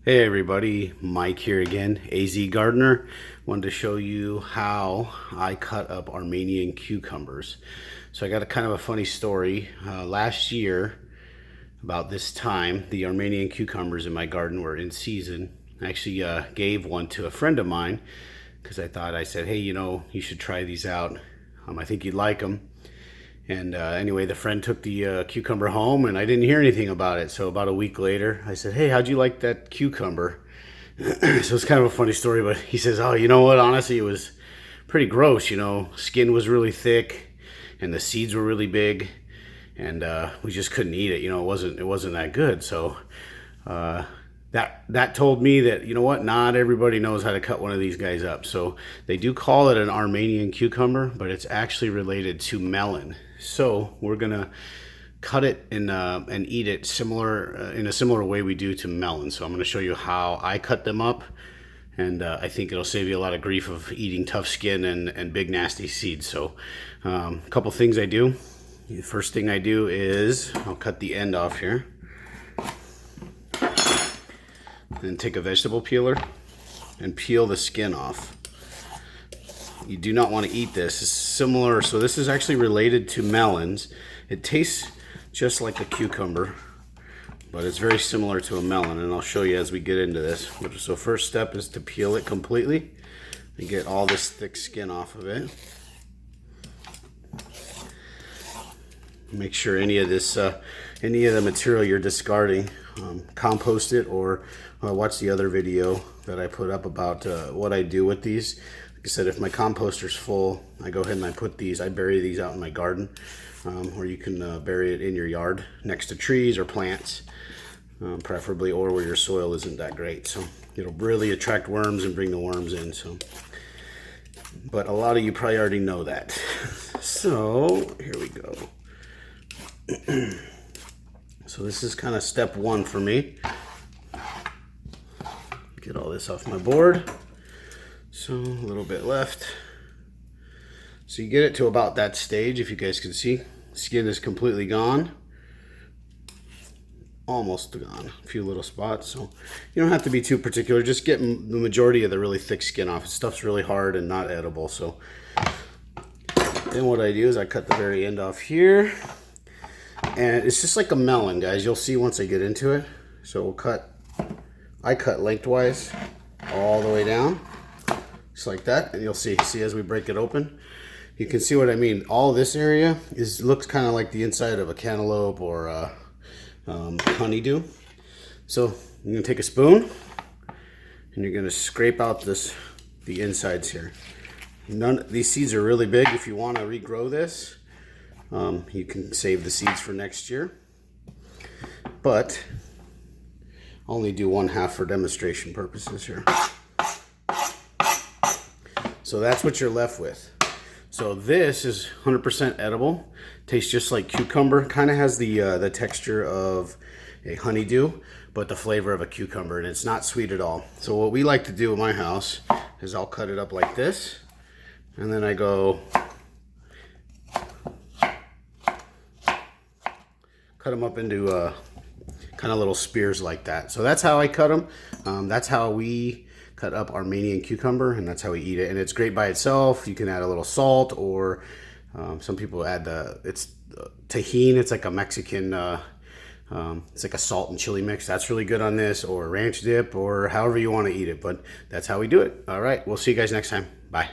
Hey everybody, Mike here again, AZ Gardener. Wanted to show you how I cut up Armenian cucumbers. So I got a kind of a funny story. Last year, about this time, the Armenian cucumbers in my garden were in season. I actually gave one to a friend of mine because I said, hey, you should try these out. I think you'd like them. And anyway, the friend took the cucumber home and I didn't hear anything about it. So about a week later, I said, hey, how'd you like that cucumber? So it's kind of a funny story, but he says, oh, you know what? Honestly, it was pretty gross. Skin was really thick and the seeds were really big and we just couldn't eat it. It wasn't that good. So that told me that, not everybody knows how to cut one of these guys up. So they do call it an Armenian cucumber, but it's actually related to melon. So we're gonna cut it and eat it in a similar way we do to melon. So I'm gonna show you how I cut them up, and I think it'll save you a lot of grief of eating tough skin and big nasty seeds. So a couple things I do. The first thing I do is I'll cut the end off here. Then take a vegetable peeler and peel the skin off. You do not want to eat this. It's similar, so this is actually related to melons. It tastes just like a cucumber, but it's very similar to a melon, and I'll show you as we get into this. So first step is to peel it completely and get all this thick skin off of it. Make sure any of the material you're discarding, compost it, or watch the other video that I put up about what I do with these. Like I said, if my composter's full, I go ahead and I bury these out in my garden, or you can bury it in your yard next to trees or plants, preferably, or where your soil isn't that great. So it'll really attract worms and bring the worms in. But a lot of you probably already know that. So here we go. So this is kind of step one for me. Get all this off my board. So a little bit left. So you get it to about that stage. If you guys can see, skin is completely gone. Almost gone. A few little spots. So you don't have to be too particular. Just get the majority of the really thick skin off. Stuff's really hard and not edible. So then what I do is I cut the very end off here. And it's just like a melon, guys. You'll see once I get into it. So I cut lengthwise all the way down, just like that. And you'll see as we break it open, you can see what I mean. All this area looks kind of like the inside of a cantaloupe or a honeydew. So you're gonna take a spoon and you're gonna scrape out the insides here. These seeds are really big. If you want to regrow this, you can save the seeds for next year, but only do 1/2 for demonstration purposes here. So that's what you're left with. So this is 100% edible. Tastes just like cucumber. Kind of has the texture of a honeydew, but the flavor of a cucumber, and it's not sweet at all. So what we like to do in my house is I'll cut it up like this, and then I go cut them up into kind of little spears like that. So that's how I cut them. That's how we cut up Armenian cucumber, and that's how we eat it. And it's great by itself. You can add a little salt, or some people add tahini. It's like a Mexican, it's like a salt and chili mix. That's really good on this, or ranch dip, or however you want to eat it. But that's how we do it. All right, we'll see you guys next time. Bye.